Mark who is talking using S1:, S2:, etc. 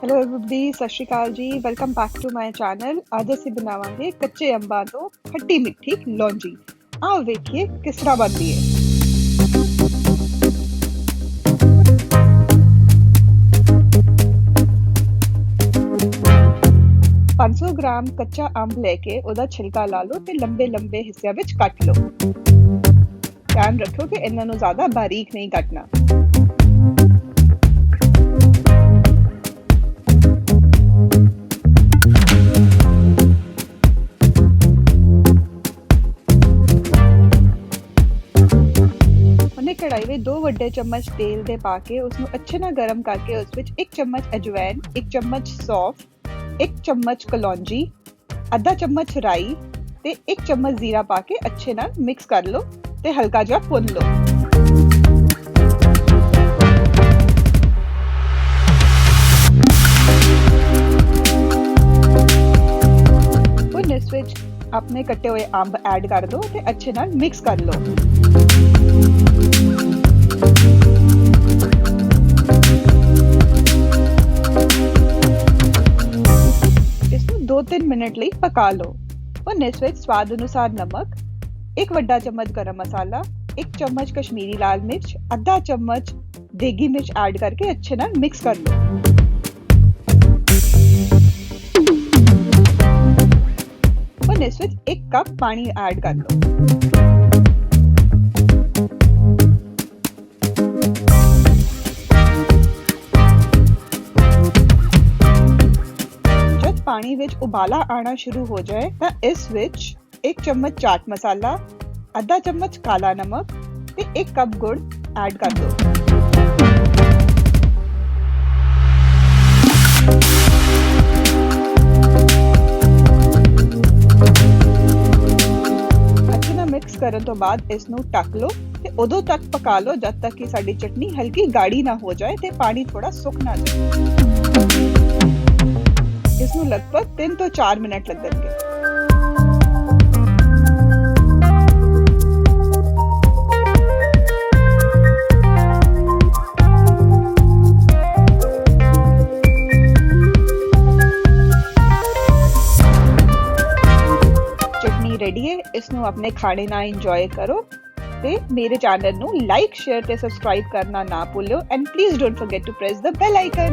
S1: Hello everybody, ਸਤਿ ਸ਼੍ਰੀ ਅਕਾਲ ਜੀ। Welcome back to my channel. ਅੱਜ ਅਸੀਂ ਬਣਾਵਾਂਗੇ ਕੱਚੇ ਅੰਬਾਂ ਤੋਂ ਖੱਟੀ ਮਿੱਠੀ ਲੌਂਜੀ। ਆਓ ਵੇਖੀਏ ਕਿਸ ਤਰ੍ਹਾਂ ਬਣਦੀ ਹੈ। ਪੰਜ 500 ਗ੍ਰਾਮ ਕੱਚਾ ਅੰਬ ਲੈ ਕੇ ਉਹਦਾ ਛਿਲਕਾ ਲਾ ਲਓ ਤੇ ਲੰਬੇ ਲੰਬੇ ਹਿੱਸਿਆਂ ਵਿੱਚ ਕੱਟ ਲਓ। ਧਿਆਨ ਰੱਖੋ ਕਿ ਇਹਨਾਂ ਨੂੰ ਜ਼ਿਆਦਾ ਬਾਰੀਕ ਨਹੀਂ ਕੱਟਣਾ। कढ़ाई में 2 ਵੱਡੇ चम्मच तेल दे पाके उसमें अच्छे ना गर्म करके उस विच 1 चम्मच अजवैन, 1 चम्मच सौंफ, 1 चम्मच कलौंजी, आधा चम्मच राई ते 1 चम्मच जीरा पाके अच्छे ना मिक्स कर लो ते हल्का जा भुन लो। हुण इस विच अपने कट्टे हुए अंब ऐड कर दो ते अच्छे ना मिक्स कर लो। इसको 2-3 मिनट ਲਈ ਪਕਾ ਲਓ। ਹੁਣ ਇਸ ਵਿੱਚ ਸਵਾਦ ਅਨੁਸਾਰ ਨਮਕ, 1 ਵੱਡਾ ਚਮਚ ਗਰਮ ਮਸਾਲਾ, 1 ਚਮਚ ਕਸ਼ਮੀਰੀ ਲਾਲ ਮਿਰਚ, आधा चम्मच ਦੇਗੀ ਮਿਰਚ ਐਡ ਕਰਕੇ ਅੱਛੇ ਨਾਲ ਮਿਕਸ ਕਰ ਲਓ। ਹੁਣ ਇਸ ਵਿੱਚ 1 ਕੱਪ ਪਾਣੀ ਐਡ ਕਰ ਲਓ। पानी विच उबाला आना शुरू हो जाए तो इस विच 1 चम्मच चाट मसाला, आधा चम्मच काला नमक ते 1 कप गुड़ ऐड कर दो। अच्छे ना मिक्स करन तो बाद इसनू ढक लो ते उदों तक पका लो जब तक कि साडी चटनी हल्की गाढ़ी ना हो जाए ते पानी थोड़ा सुक ना जाए। इसमें लगभग 3 ਤੋਂ 4 मिनट लगेंगे। चटनी रेडी है, इसनू अपने खाने नाल इंजॉय करो ते मेरे चैनल नू लाइक, शेयर ते सब्सक्राइब करना ना भूलियो and please don't forget to press the bell icon.